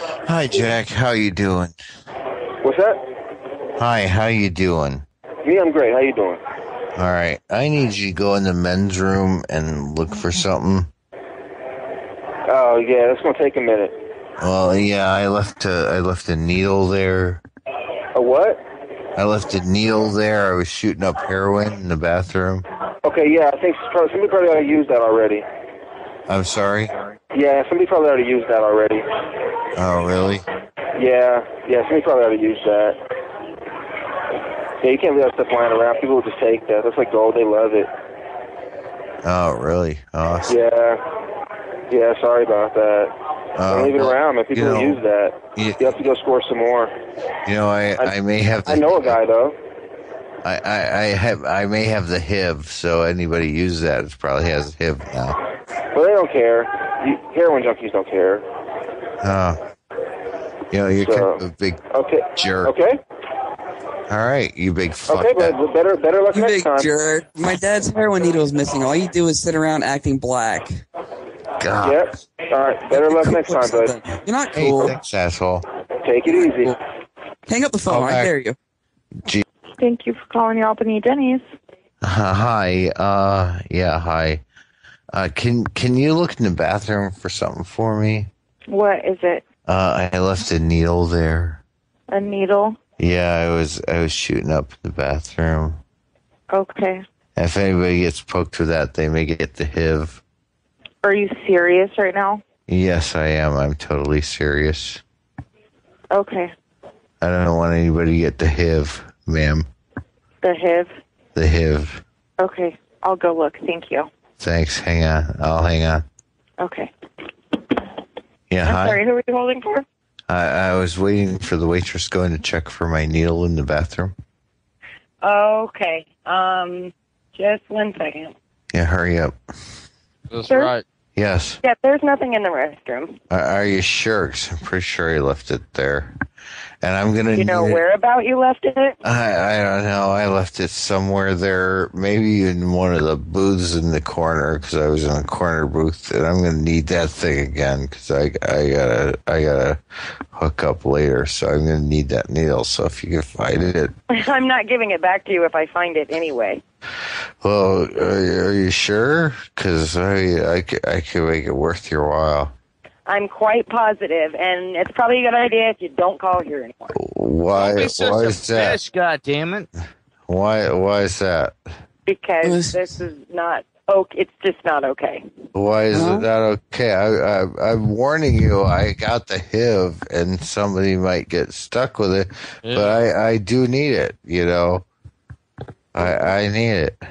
Hi, Jack. How you doing? What's that? Hi, how you doing? Me, I'm great. How you doing? All right. I need you to go in the men's room and look for something. Oh yeah, that's gonna take a minute. Well, yeah, I left a needle there. A what? I left a needle there. I was shooting up heroin in the bathroom. Okay, yeah, I think somebody probably ought to use that already. I'm sorry. Yeah, somebody probably ought to use that already. Oh, really? Yeah, somebody probably ought to use that. Yeah, you can't leave that stuff lying around. People will just take that. That's like gold. They love it. Oh, really? Awesome. Yeah, sorry about that. Don't leave it Well, around, man. People will use that. you, You have to go score some more. I may have the. I know a guy though. I may have the HIV, so anybody use that it probably has HIV now. Well, they don't care. Heroin junkies don't care. Oh, you're So, kind of a big okay. jerk. Okay. All right, you big fuck. Okay, but better luck You next big time. jerk. My dad's heroin needle is missing. All you do is sit around acting black. God. Yep. All right. Better luck next time, bud. You're not Hey, cool. thanks, asshole. Take it easy. Hang up the phone. Call I back. dare you. Gee. Thank you for calling the Albany Denny's. Hi. Yeah. Hi. Can you look in the bathroom for something for me? What is it? I left a needle there. A needle? Yeah, I was shooting up in the bathroom. Okay. If anybody gets poked with that, they may get the HIV. Are you serious right now? Yes, I am. I'm totally serious. Okay. I don't want anybody to get the HIV, ma'am. The HIV? The HIV. Okay. I'll go look. Thank you. Thanks. Hang on. I'll hang on. Okay. Yeah, I'm hi. sorry, who are you holding for? I was waiting for the waitress going to check for my needle in the bathroom. Okay. Just 1 second. Yeah, hurry up. That's Sir? right. Yes. Yeah, there's nothing in the restroom. Are you sure? 'Cause I'm pretty sure I left it there. And I'm going to You know need it. where about you left it? I don't know. I left it somewhere there, maybe in one of the booths in the corner, because I was in a corner booth, and I'm going to need that thing again because I gotta hook up later, so I'm going to need that needle. So if you can find it, I'm not giving it back to you if I find it anyway. well, are you sure? Because I could make it worth your while. I'm quite positive, and it's probably a good idea if you don't call here anymore. Why? Don't be such Why a is that? bitch, goddammit. Why is that? Because this is not. Oh, it's just not okay. Why is it not okay? I'm warning you. I got the HIV, and somebody might get stuck with it. Yeah. But I do need it. I need it.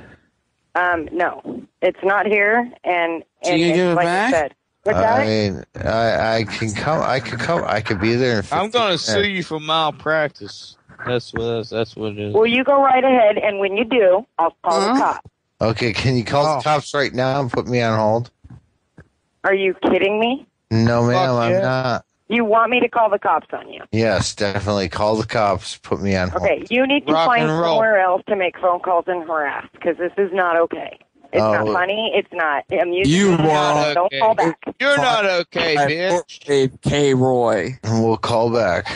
No, it's not here, and So you it's give it like back? I said. What's I that? mean, I can come. I could come. I could be there in 15 I'm gonna minutes. sue you for malpractice. That's what it is. Well, you go right ahead, and when you do, I'll call the cops. Okay, can you call the cops right now and put me on hold? Are you kidding me? No, ma'am, Fuck I'm yeah. not. You want me to call the cops on you? Yes, definitely. Call the cops. Put me on hold. Okay, you need to Rock find and roll. somewhere else to make phone calls and harass, because this is not okay. It's not Oh. funny. It's not amusing. You It's not- are Don't okay. call back. You're not okay, bitch. K. Roy. We'll call back.